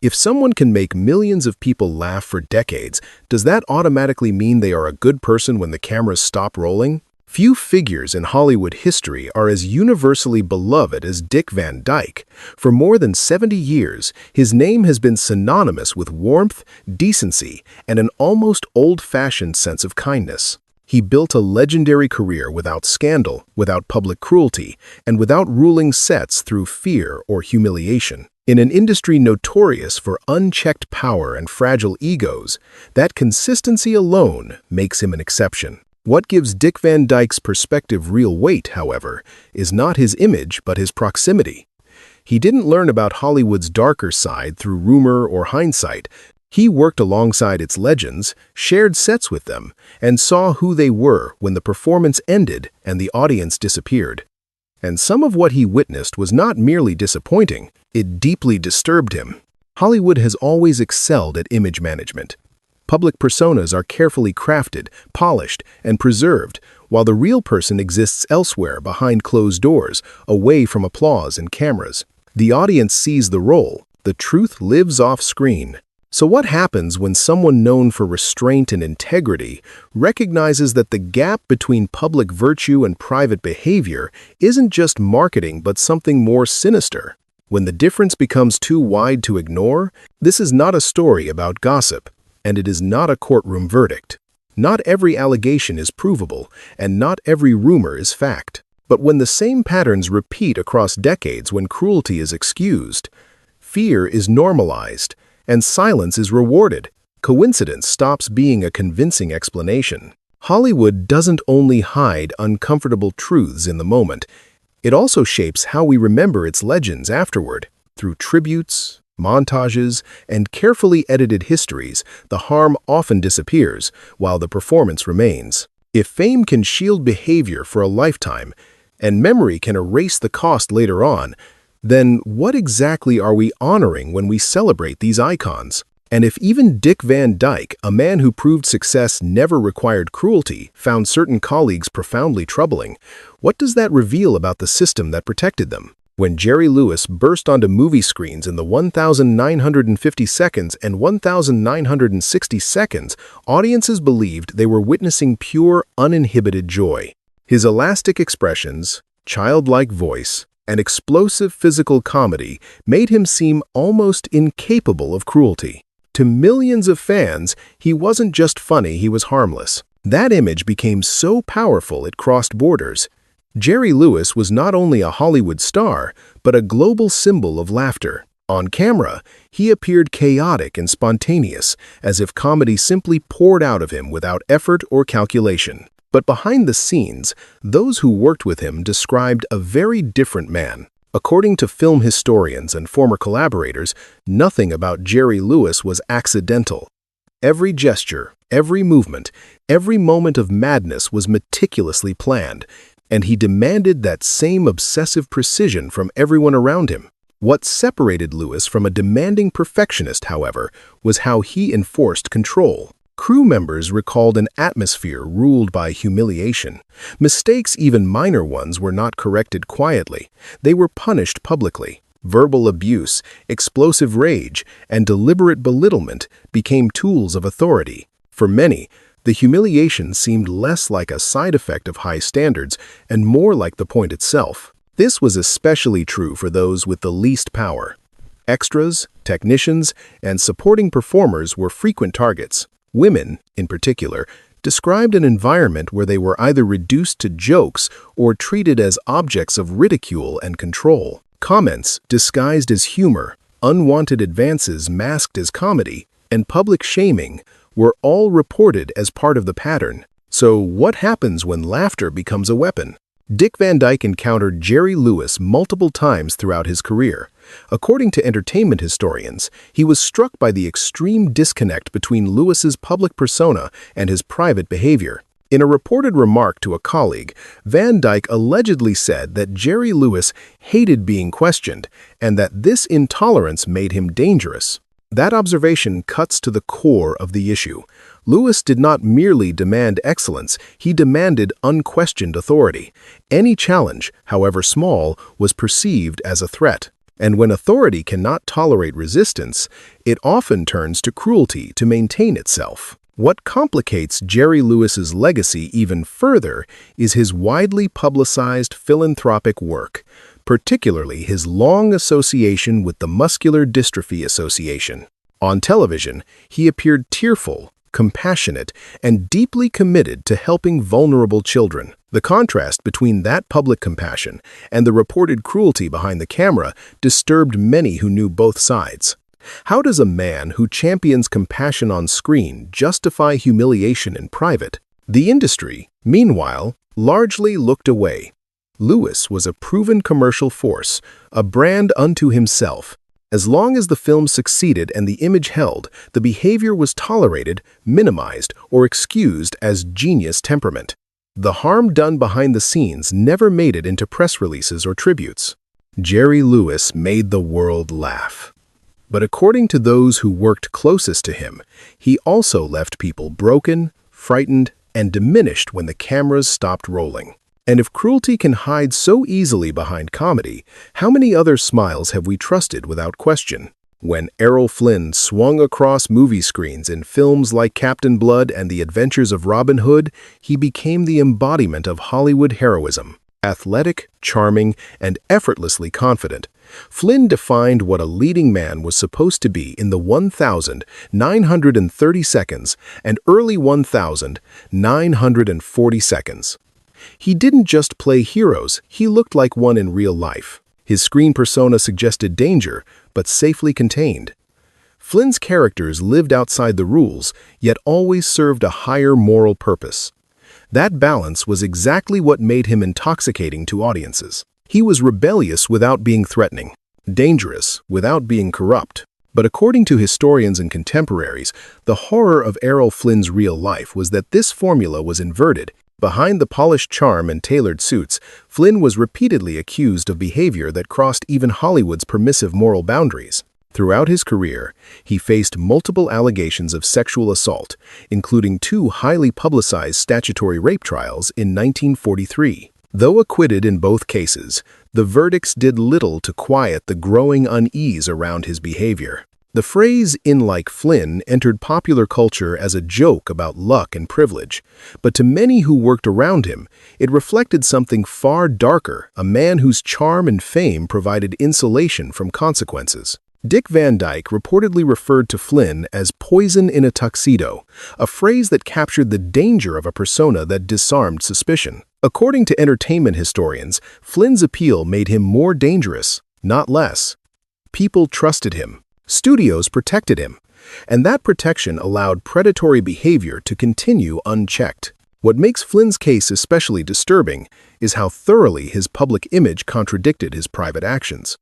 If someone can make millions of people laugh for decades, does that automatically mean they are a good person when the cameras stop rolling? Few figures in Hollywood history are as universally beloved as Dick Van Dyke. For more than 70 years, his name has been synonymous with warmth, decency, and an almost old-fashioned sense of kindness. He built a legendary career without scandal, without public cruelty, and without ruling sets through fear or humiliation. In an industry notorious for unchecked power and fragile egos, that consistency alone makes him an exception. What gives Dick Van Dyke's perspective real weight, however, is not his image but his proximity. He didn't learn about Hollywood's darker side through rumor or hindsight. He worked alongside its legends, shared sets with them, and saw who they were when the performance ended and the audience disappeared. And some of what he witnessed was not merely disappointing, it deeply disturbed him. Hollywood has always excelled at image management. Public personas are carefully crafted, polished, and preserved, while the real person exists elsewhere behind closed doors, away from applause and cameras. The audience sees the role, the truth lives off-screen. So what happens when someone known for restraint and integrity recognizes that the gap between public virtue and private behavior isn't just marketing but something more sinister? When the difference becomes too wide to ignore, this is not a story about gossip, and it is not a courtroom verdict. Not every allegation is provable, and not every rumor is fact. But when the same patterns repeat across decades, when cruelty is excused, fear is normalized, and silence is rewarded, coincidence stops being a convincing explanation. Hollywood doesn't only hide uncomfortable truths in the moment, it also shapes how we remember its legends afterward. Through tributes, montages, and carefully edited histories, the harm often disappears, while the performance remains. If fame can shield behavior for a lifetime, and memory can erase the cost later on, then what exactly are we honoring when we celebrate these icons? And if even Dick Van Dyke, a man who proved success never required cruelty, found certain colleagues profoundly troubling, what does that reveal about the system that protected them? When Jerry Lewis burst onto movie screens in the 1,950 seconds and 1,960 seconds, audiences believed they were witnessing pure, uninhibited joy. His elastic expressions, childlike voice, and explosive physical comedy made him seem almost incapable of cruelty. To millions of fans, he wasn't just funny, he was harmless. That image became so powerful it crossed borders. Jerry Lewis was not only a Hollywood star, but a global symbol of laughter. On camera, he appeared chaotic and spontaneous, as if comedy simply poured out of him without effort or calculation. But behind the scenes, those who worked with him described a very different man. According to film historians and former collaborators, nothing about Jerry Lewis was accidental. Every gesture, every movement, every moment of madness was meticulously planned, and he demanded that same obsessive precision from everyone around him. What separated Lewis from a demanding perfectionist, however, was how he enforced control. Crew members recalled an atmosphere ruled by humiliation. Mistakes, even minor ones, were not corrected quietly. They were punished publicly. Verbal abuse, explosive rage, and deliberate belittlement became tools of authority. For many, the humiliation seemed less like a side effect of high standards and more like the point itself. This was especially true for those with the least power. Extras, technicians, and supporting performers were frequent targets. Women, in particular, described an environment where they were either reduced to jokes or treated as objects of ridicule and control. Comments disguised as humor, unwanted advances masked as comedy, and public shaming were all reported as part of the pattern. So what happens when laughter becomes a weapon? Dick Van Dyke encountered Jerry Lewis multiple times throughout his career. According to entertainment historians, he was struck by the extreme disconnect between Lewis's public persona and his private behavior. In a reported remark to a colleague, Van Dyke allegedly said that Jerry Lewis hated being questioned and that this intolerance made him dangerous. That observation cuts to the core of the issue. Lewis did not merely demand excellence, he demanded unquestioned authority. Any challenge, however small, was perceived as a threat. And when authority cannot tolerate resistance, it often turns to cruelty to maintain itself. What complicates Jerry Lewis's legacy even further is his widely publicized philanthropic work, particularly his long association with the Muscular Dystrophy Association. On television, he appeared tearful, compassionate, and deeply committed to helping vulnerable children. The contrast between that public compassion and the reported cruelty behind the camera disturbed many who knew both sides. How does a man who champions compassion on screen justify humiliation in private? The industry, meanwhile, largely looked away. Lewis was a proven commercial force, a brand unto himself. As long as the film succeeded and the image held, the behavior was tolerated, minimized, or excused as genius temperament. The harm done behind the scenes never made it into press releases or tributes. Jerry Lewis made the world laugh. But according to those who worked closest to him, he also left people broken, frightened, and diminished when the cameras stopped rolling. And if cruelty can hide so easily behind comedy, how many other smiles have we trusted without question? When Errol Flynn swung across movie screens in films like Captain Blood and The Adventures of Robin Hood, he became the embodiment of Hollywood heroism. Athletic, charming, and effortlessly confident, Flynn defined what a leading man was supposed to be in the 1,930 seconds and early 1,940 seconds. He didn't just play heroes, he looked like one in real life. His screen persona suggested danger, but safely contained. Flynn's characters lived outside the rules, yet always served a higher moral purpose. That balance was exactly what made him intoxicating to audiences. He was rebellious without being threatening, dangerous without being corrupt. But according to historians and contemporaries, the horror of Errol Flynn's real life was that this formula was inverted. Behind the polished charm and tailored suits, Flynn was repeatedly accused of behavior that crossed even Hollywood's permissive moral boundaries. Throughout his career, he faced multiple allegations of sexual assault, including 2 highly publicized statutory rape trials in 1943. Though acquitted in both cases, the verdicts did little to quiet the growing unease around his behavior. The phrase "in like Flynn" entered popular culture as a joke about luck and privilege, but to many who worked around him, it reflected something far darker, a man whose charm and fame provided insulation from consequences. Dick Van Dyke reportedly referred to Flynn as "poison in a tuxedo," a phrase that captured the danger of a persona that disarmed suspicion. According to entertainment historians, Flynn's appeal made him more dangerous, not less. People trusted him. Studios protected him. And that protection allowed predatory behavior to continue unchecked. What makes Flynn's case especially disturbing is how thoroughly his public image contradicted his private actions.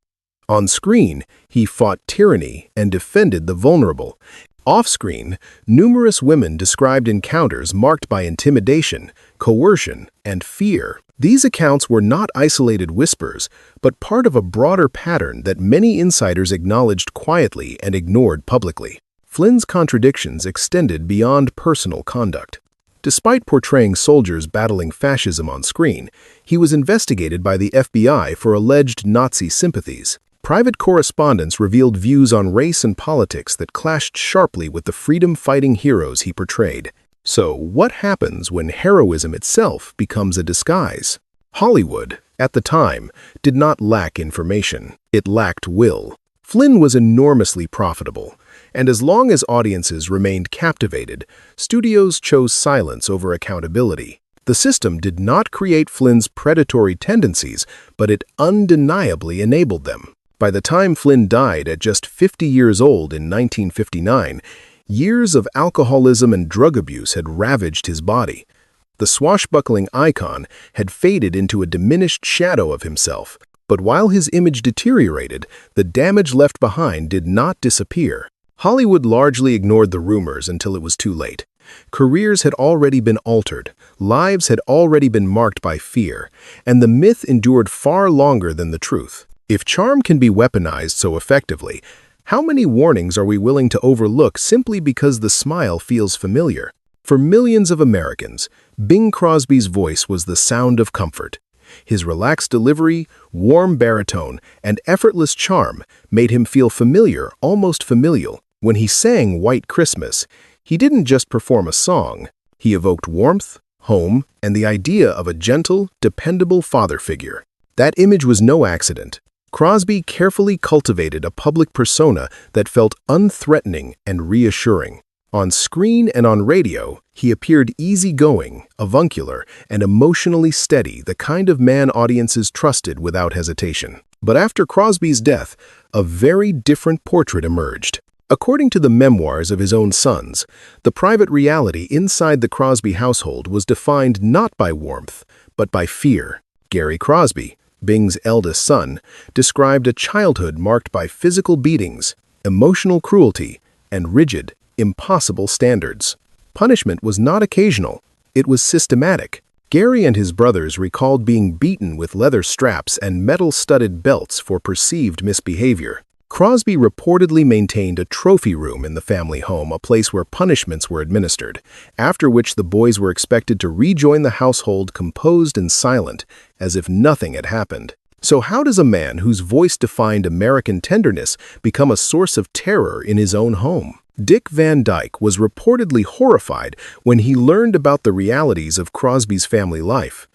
On screen, he fought tyranny and defended the vulnerable. Off-screen, numerous women described encounters marked by intimidation, coercion, and fear. These accounts were not isolated whispers, but part of a broader pattern that many insiders acknowledged quietly and ignored publicly. Flynn's contradictions extended beyond personal conduct. Despite portraying soldiers battling fascism on screen, he was investigated by the FBI for alleged Nazi sympathies. Private correspondence revealed views on race and politics that clashed sharply with the freedom-fighting heroes he portrayed. So, what happens when heroism itself becomes a disguise? Hollywood, at the time, did not lack information. It lacked will. Flynn was enormously profitable, and as long as audiences remained captivated, studios chose silence over accountability. The system did not create Flynn's predatory tendencies, but it undeniably enabled them. By the time Flynn died at just 50 years old in 1959, years of alcoholism and drug abuse had ravaged his body. The swashbuckling icon had faded into a diminished shadow of himself, but while his image deteriorated, the damage left behind did not disappear. Hollywood largely ignored the rumors until it was too late. Careers had already been altered, lives had already been marked by fear, and the myth endured far longer than the truth. If charm can be weaponized so effectively, how many warnings are we willing to overlook simply because the smile feels familiar? For millions of Americans, Bing Crosby's voice was the sound of comfort. His relaxed delivery, warm baritone, and effortless charm made him feel familiar, almost familial. When he sang White Christmas, he didn't just perform a song. He evoked warmth, home, and the idea of a gentle, dependable father figure. That image was no accident. Crosby carefully cultivated a public persona that felt unthreatening and reassuring. On screen and on radio, he appeared easygoing, avuncular, and emotionally steady, the kind of man audiences trusted without hesitation. But after Crosby's death, a very different portrait emerged. According to the memoirs of his own sons, the private reality inside the Crosby household was defined not by warmth, but by fear. Gary Crosby, Bing's eldest son, described a childhood marked by physical beatings, emotional cruelty, and rigid, impossible standards. Punishment was not occasional, it was systematic. Gary and his brothers recalled being beaten with leather straps and metal-studded belts for perceived misbehavior. Crosby reportedly maintained a trophy room in the family home, a place where punishments were administered, after which the boys were expected to rejoin the household composed and silent, as if nothing had happened. So how does a man whose voice defined American tenderness become a source of terror in his own home? Dick Van Dyke was reportedly horrified when he learned about the realities of Crosby's family life.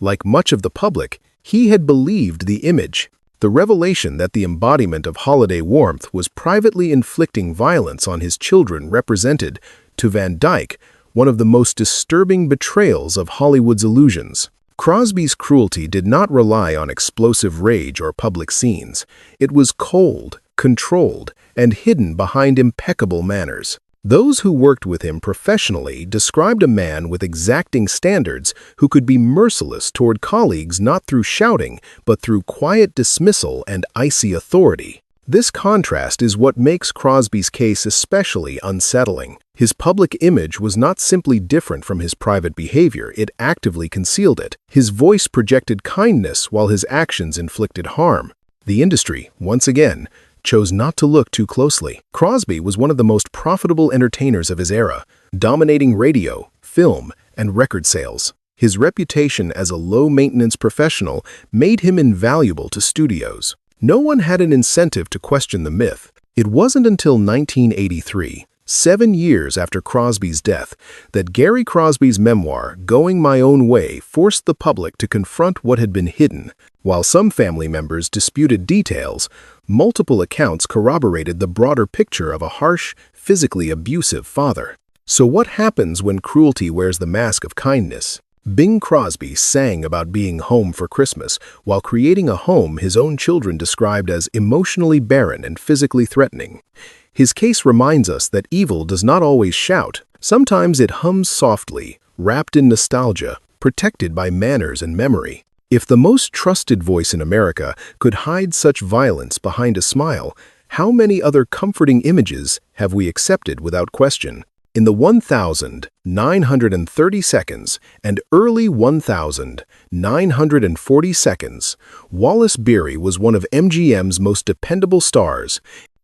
Like much of the public, he had believed the image. The revelation that the embodiment of holiday warmth was privately inflicting violence on his children represented, to Van Dyke, one of the most disturbing betrayals of Hollywood's illusions. Crosby's cruelty did not rely on explosive rage or public scenes. It was cold, controlled, and hidden behind impeccable manners. Those who worked with him professionally described a man with exacting standards who could be merciless toward colleagues not through shouting, but through quiet dismissal and icy authority. This contrast is what makes Crosby's case especially unsettling. His public image was not simply different from his private behavior, it actively concealed it. His voice projected kindness while his actions inflicted harm. The industry, once again, chose not to look too closely. Crosby was one of the most profitable entertainers of his era, dominating radio, film, and record sales. His reputation as a low-maintenance professional made him invaluable to studios. No one had an incentive to question the myth. It wasn't until 1983, 7 years after Crosby's death, that Gary Crosby's memoir, Going My Own Way, forced the public to confront what had been hidden. While some family members disputed details, multiple accounts corroborated the broader picture of a harsh, physically abusive father. So what happens when cruelty wears the mask of kindness? Bing Crosby sang about being home for Christmas while creating a home his own children described as emotionally barren and physically threatening. His case reminds us that evil does not always shout. Sometimes it hums softly, wrapped in nostalgia, protected by manners and memory. If the most trusted voice in America could hide such violence behind a smile, how many other comforting images have we accepted without question? In the 1,930 seconds and early 1,940 seconds, Wallace Beery was one of MGM's most dependable stars.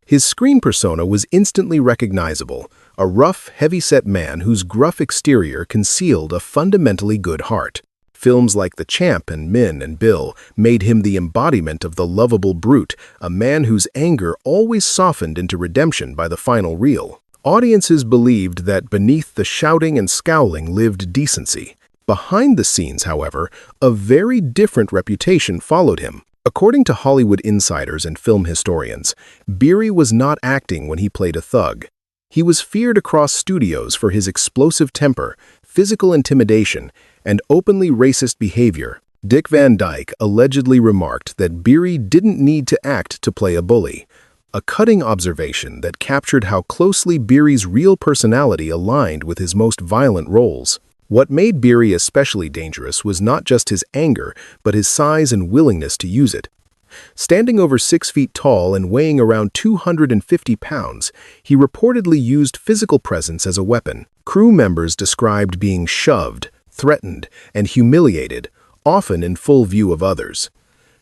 His screen persona was instantly recognizable, a rough, heavy-set man whose gruff exterior concealed a fundamentally good heart. Films like The Champ and Min and Bill made him the embodiment of the lovable brute, a man whose anger always softened into redemption by the final reel. Audiences believed that beneath the shouting and scowling lived decency. Behind the scenes, however, a very different reputation followed him. According to Hollywood insiders and film historians, Beery was not acting when he played a thug. He was feared across studios for his explosive temper, physical intimidation, and openly racist behavior. Dick Van Dyke allegedly remarked that Beery didn't need to act to play a bully, a cutting observation that captured how closely Beery's real personality aligned with his most violent roles. What made Beery especially dangerous was not just his anger, but his size and willingness to use it. Standing over 6 feet tall and weighing around 250 pounds, he reportedly used physical presence as a weapon. Crew members described being shoved, threatened, and humiliated, often in full view of others.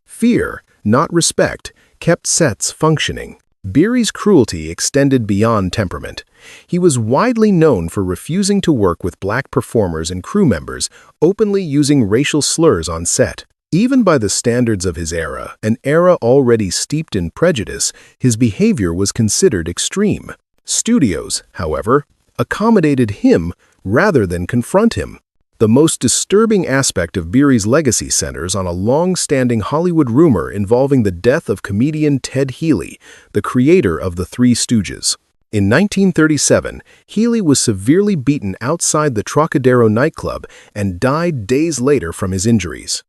Fear, not respect, kept sets functioning. Beery's cruelty extended beyond temperament. He was widely known for refusing to work with black performers and crew members, openly using racial slurs on set. Even by the standards of his era, an era already steeped in prejudice, his behavior was considered extreme. Studios, however, accommodated him rather than confront him. The most disturbing aspect of Beery's legacy centers on a long-standing Hollywood rumor involving the death of comedian Ted Healy, the creator of The Three Stooges. In 1937, Healy was severely beaten outside the Trocadero nightclub and died days later from his injuries.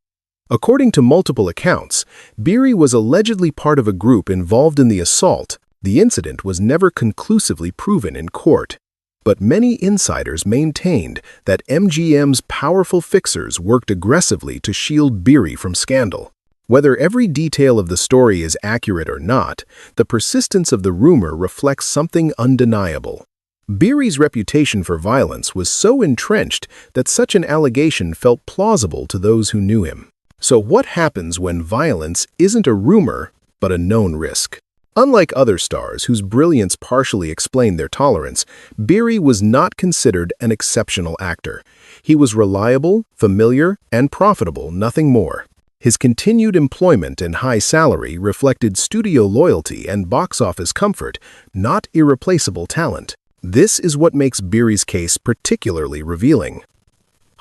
According to multiple accounts, Beery was allegedly part of a group involved in the assault. The incident was never conclusively proven in court. But many insiders maintained that MGM's powerful fixers worked aggressively to shield Beery from scandal. Whether every detail of the story is accurate or not, the persistence of the rumor reflects something undeniable. Beery's reputation for violence was so entrenched that such an allegation felt plausible to those who knew him. So what happens when violence isn't a rumor, but a known risk? Unlike other stars whose brilliance partially explained their tolerance, Beery was not considered an exceptional actor. He was reliable, familiar, and profitable, nothing more. His continued employment and high salary reflected studio loyalty and box office comfort, not irreplaceable talent. This is what makes Beery's case particularly revealing.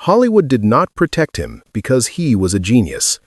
Hollywood did not protect him because he was a genius.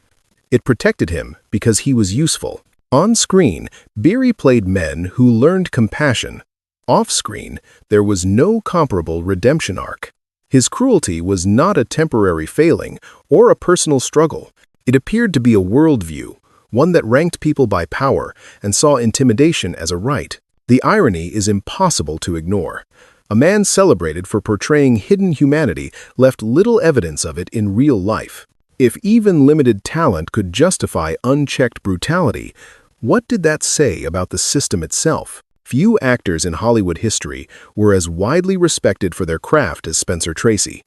It protected him because he was useful. On screen, Beery played men who learned compassion. Off-screen, there was no comparable redemption arc. His cruelty was not a temporary failing or a personal struggle. It appeared to be a worldview, one that ranked people by power and saw intimidation as a right. The irony is impossible to ignore. A man celebrated for portraying hidden humanity left little evidence of it in real life. If even limited talent could justify unchecked brutality, what did that say about the system itself? Few actors in Hollywood history were as widely respected for their craft as Spencer Tracy.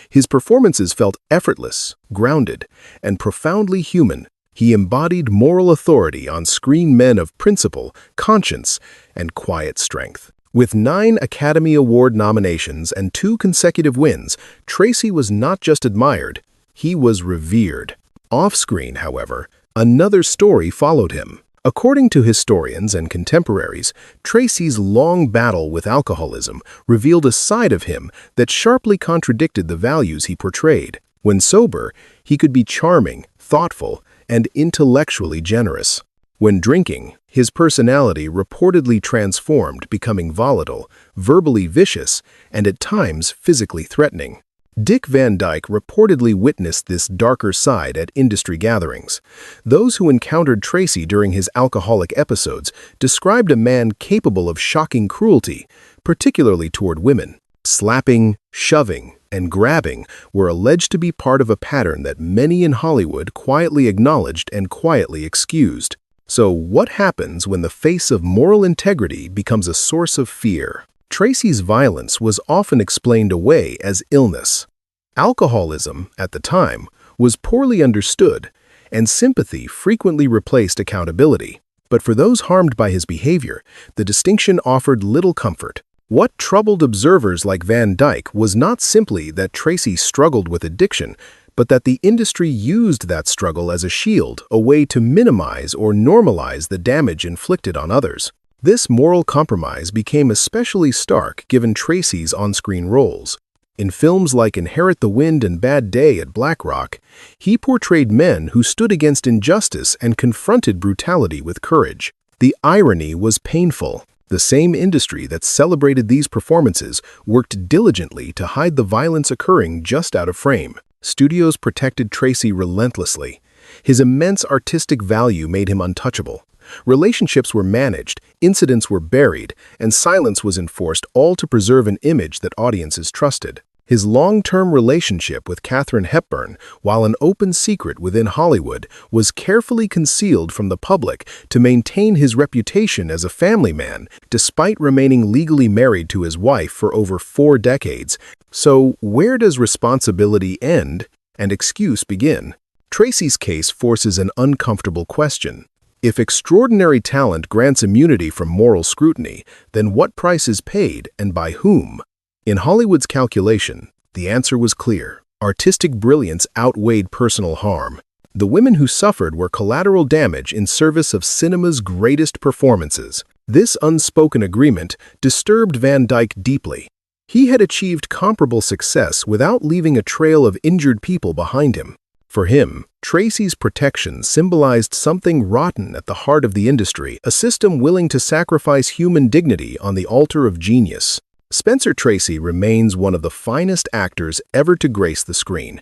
His performances felt effortless, grounded, and profoundly human. He embodied moral authority on screen, men of principle, conscience, and quiet strength. With 9 Academy Award nominations and 2 consecutive wins, Tracy was not just admired, he was revered. Off-screen, however, another story followed him. According to historians and contemporaries, Tracy's long battle with alcoholism revealed a side of him that sharply contradicted the values he portrayed. When sober, he could be charming, thoughtful, and intellectually generous. When drinking, his personality reportedly transformed, becoming volatile, verbally vicious, and at times physically threatening. Dick Van Dyke reportedly witnessed this darker side at industry gatherings. Those who encountered Tracy during his alcoholic episodes described a man capable of shocking cruelty, particularly toward women. Slapping, shoving, and grabbing were alleged to be part of a pattern that many in Hollywood quietly acknowledged and quietly excused. So what happens when the face of moral integrity becomes a source of fear? Tracy's violence was often explained away as illness. Alcoholism, at the time, was poorly understood, and sympathy frequently replaced accountability. But for those harmed by his behavior, the distinction offered little comfort. What troubled observers like Van Dyke was not simply that Tracy struggled with addiction, but that the industry used that struggle as a shield, a way to minimize or normalize the damage inflicted on others. This moral compromise became especially stark given Tracy's on-screen roles. In films like Inherit the Wind and Bad Day at Black Rock, he portrayed men who stood against injustice and confronted brutality with courage. The irony was painful. The same industry that celebrated these performances worked diligently to hide the violence occurring just out of frame. Studios protected Tracy relentlessly. His immense artistic value made him untouchable. Relationships were managed, incidents were buried, and silence was enforced, all to preserve an image that audiences trusted. His long-term relationship with Katharine Hepburn, while an open secret within Hollywood, was carefully concealed from the public to maintain his reputation as a family man, despite remaining legally married to his wife for over 4 decades. So, where does responsibility end and excuse begin? Tracy's case forces an uncomfortable question. If extraordinary talent grants immunity from moral scrutiny, then what price is paid and by whom? In Hollywood's calculation, the answer was clear. Artistic brilliance outweighed personal harm. The women who suffered were collateral damage in service of cinema's greatest performances. This unspoken agreement disturbed Van Dyke deeply. He had achieved comparable success without leaving a trail of injured people behind him. For him, Tracy's protection symbolized something rotten at the heart of the industry, a system willing to sacrifice human dignity on the altar of genius. Spencer Tracy remains one of the finest actors ever to grace the screen.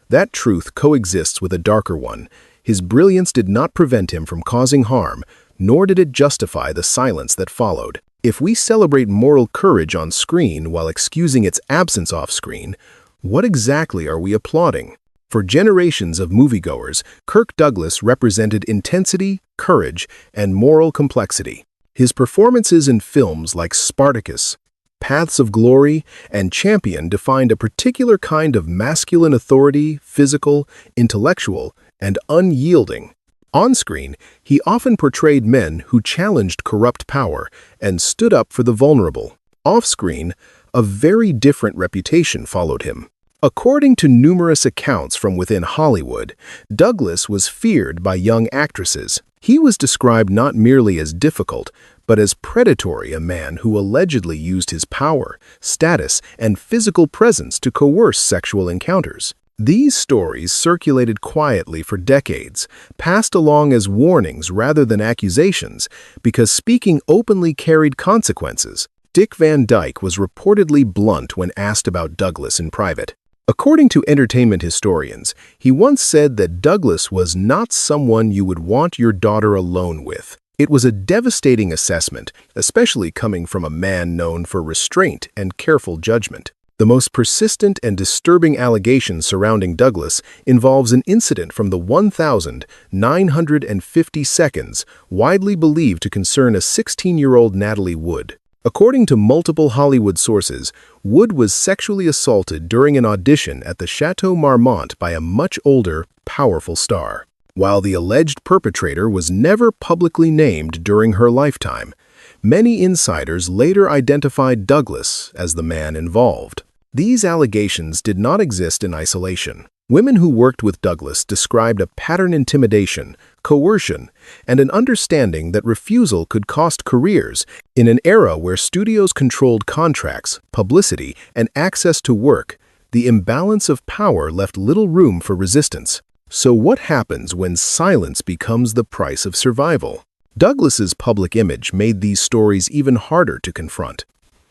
That truth coexists with a darker one. His brilliance did not prevent him from causing harm, nor did it justify the silence that followed. If we celebrate moral courage on screen while excusing its absence off-screen, what exactly are we applauding? For generations of moviegoers, Kirk Douglas represented intensity, courage, and moral complexity. His performances in films like Spartacus, Paths of Glory, and Champion defined a particular kind of masculine authority, physical, intellectual, and unyielding. On-screen, he often portrayed men who challenged corrupt power and stood up for the vulnerable. Off-screen, a very different reputation followed him. According to numerous accounts from within Hollywood, Douglas was feared by young actresses. He was described not merely as difficult, but as predatory, a man who allegedly used his power, status, and physical presence to coerce sexual encounters. These stories circulated quietly for decades, passed along as warnings rather than accusations, because speaking openly carried consequences. Dick Van Dyke was reportedly blunt when asked about Douglas in private. According to entertainment historians, he once said that Douglas was not someone you would want your daughter alone with. It was a devastating assessment, especially coming from a man known for restraint and careful judgment. The most persistent and disturbing allegation surrounding Douglas involves an incident from the 1,950 seconds, widely believed to concern a 16-year-old Natalie Wood. According to multiple Hollywood sources, Wood was sexually assaulted during an audition at the Chateau Marmont by a much older, powerful star. While the alleged perpetrator was never publicly named during her lifetime, many insiders later identified Douglas as the man involved. These allegations did not exist in isolation. Women who worked with Douglas described a pattern intimidation, coercion, and an understanding that refusal could cost careers. In an era where studios controlled contracts, publicity, and access to work, the imbalance of power left little room for resistance. So what happens when silence becomes the price of survival? Douglas's public image made these stories even harder to confront.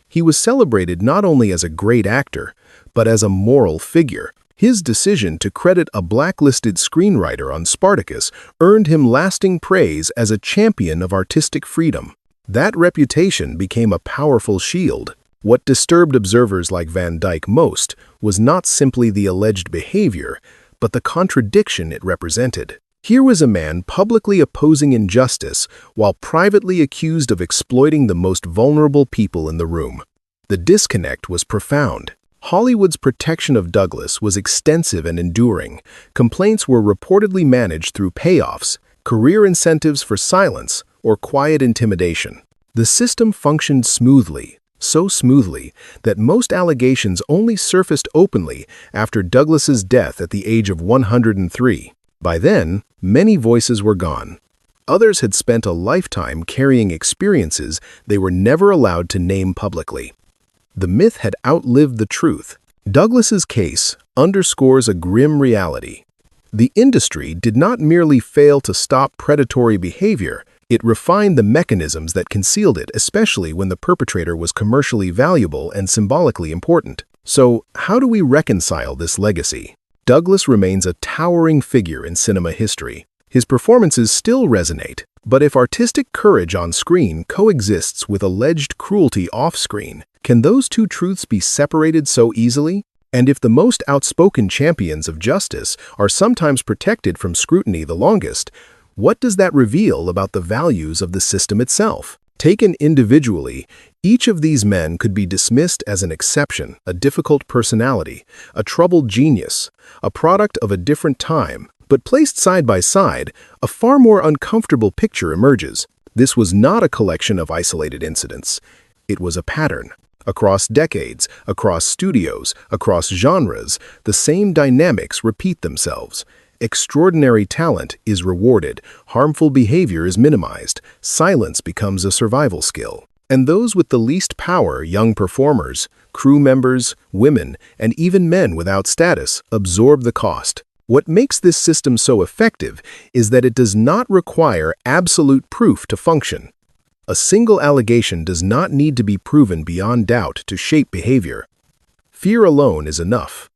He was celebrated not only as a great actor, but as a moral figure. His decision to credit a blacklisted screenwriter on Spartacus earned him lasting praise as a champion of artistic freedom. That reputation became a powerful shield. What disturbed observers like Van Dyke most was not simply the alleged behavior, but the contradiction it represented. Here was a man publicly opposing injustice while privately accused of exploiting the most vulnerable people in the room. The disconnect was profound. Hollywood's protection of Douglas was extensive and enduring. Complaints were reportedly managed through payoffs, career incentives for silence, or quiet intimidation. The system functioned smoothly, so smoothly that most allegations only surfaced openly after Douglas's death at the age of 103. By then, many voices were gone. Others had spent a lifetime carrying experiences they were never allowed to name publicly. The myth had outlived the truth. Douglas's case underscores a grim reality. The industry did not merely fail to stop predatory behavior, it refined the mechanisms that concealed it, especially when the perpetrator was commercially valuable and symbolically important. So, how do we reconcile this legacy? Douglas remains a towering figure in cinema history. His performances still resonate, but if artistic courage on screen coexists with alleged cruelty off-screen, can those two truths be separated so easily? And if the most outspoken champions of justice are sometimes protected from scrutiny the longest, what does that reveal about the values of the system itself? Taken individually, each of these men could be dismissed as an exception, a difficult personality, a troubled genius, a product of a different time. But placed side by side, a far more uncomfortable picture emerges. This was not a collection of isolated incidents. It was a pattern. Across decades, across studios, across genres, the same dynamics repeat themselves. Extraordinary talent is rewarded, harmful behavior is minimized, silence becomes a survival skill. And those with the least power, young performers, crew members, women, and even men without status, absorb the cost. What makes this system so effective is that it does not require absolute proof to function. A single allegation does not need to be proven beyond doubt to shape behavior. Fear alone is enough.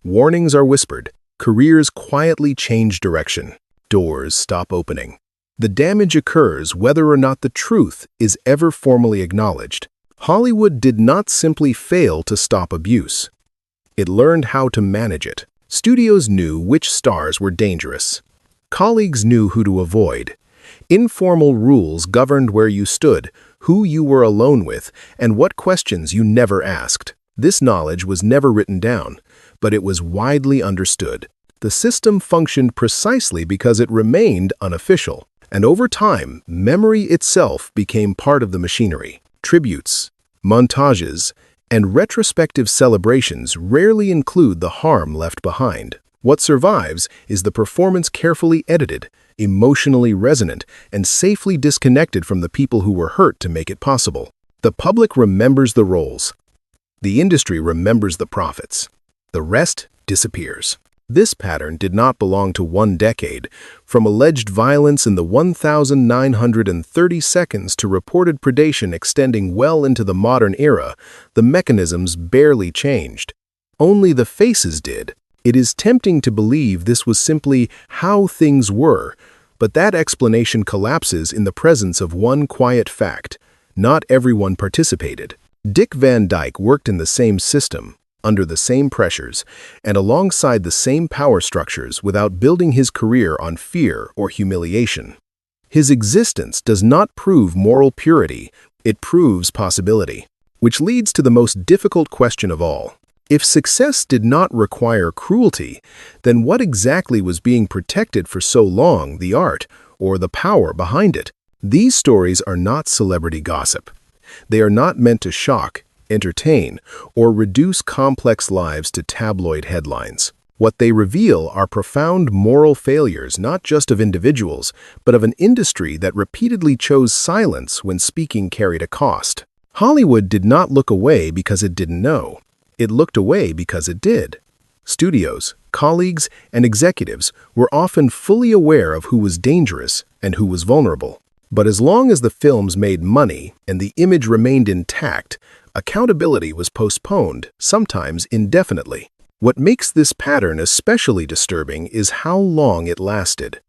Warnings are whispered. Careers quietly change direction. Doors stop opening. The damage occurs whether or not the truth is ever formally acknowledged. Hollywood did not simply fail to stop abuse. It learned how to manage it. Studios knew which stars were dangerous. Colleagues knew who to avoid. Informal rules governed where you stood, who you were alone with, and what questions you never asked. This knowledge was never written down, but it was widely understood. The system functioned precisely because it remained unofficial. And over time, memory itself became part of the machinery. Tributes, montages, and retrospective celebrations rarely include the harm left behind. What survives is the performance carefully edited, emotionally resonant, and safely disconnected from the people who were hurt to make it possible. The public remembers the roles. The industry remembers the profits. The rest disappears. This pattern did not belong to one decade. From alleged violence in the 1,930 seconds to reported predation extending well into the modern era, the mechanisms barely changed. Only the faces did. It is tempting to believe this was simply how things were, but that explanation collapses in the presence of one quiet fact. Not everyone participated. Dick Van Dyke worked in the same system, under the same pressures, and alongside the same power structures without building his career on fear or humiliation. His existence does not prove moral purity, it proves possibility. Which leads to the most difficult question of all. If success did not require cruelty, then what exactly was being protected for so long, the art or the power behind it? These stories are not celebrity gossip. They are not meant to shock, entertain, or reduce complex lives to tabloid headlines. What they reveal are profound moral failures not just of individuals, but of an industry that repeatedly chose silence when speaking carried a cost. Hollywood did not look away because it didn't know. It looked away because it did. Studios, colleagues, and executives were often fully aware of who was dangerous and who was vulnerable. But as long as the films made money and the image remained intact, accountability was postponed, sometimes indefinitely. What makes this pattern especially disturbing is how long it lasted.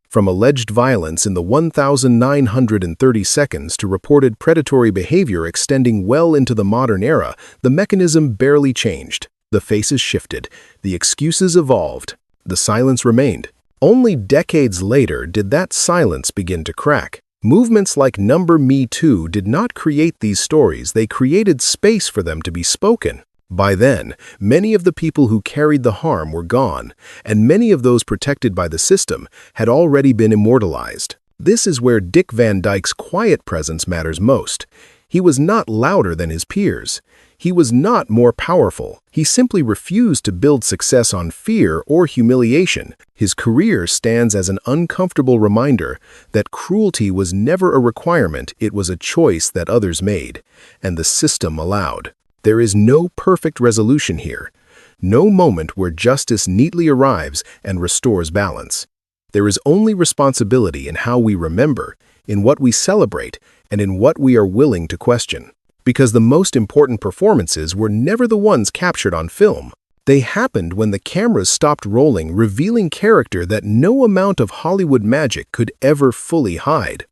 From alleged violence in the 1,930 seconds to reported predatory behavior extending well into the modern era, the mechanism barely changed. The faces shifted, the excuses evolved, the silence remained. Only decades later did that silence begin to crack. Movements like Me Too did not create these stories, they created space for them to be spoken. By then, many of the people who carried the harm were gone, and many of those protected by the system had already been immortalized. This is where Dick Van Dyke's quiet presence matters most. He was not louder than his peers. He was not more powerful. He simply refused to build success on fear or humiliation. His career stands as an uncomfortable reminder that cruelty was never a requirement, it was a choice that others made, and the system allowed. There is no perfect resolution here, no moment where justice neatly arrives and restores balance. There is only responsibility in how we remember, in what we celebrate, and in what we are willing to question. Because the most important performances were never the ones captured on film. They happened when the cameras stopped rolling, revealing character that no amount of Hollywood magic could ever fully hide.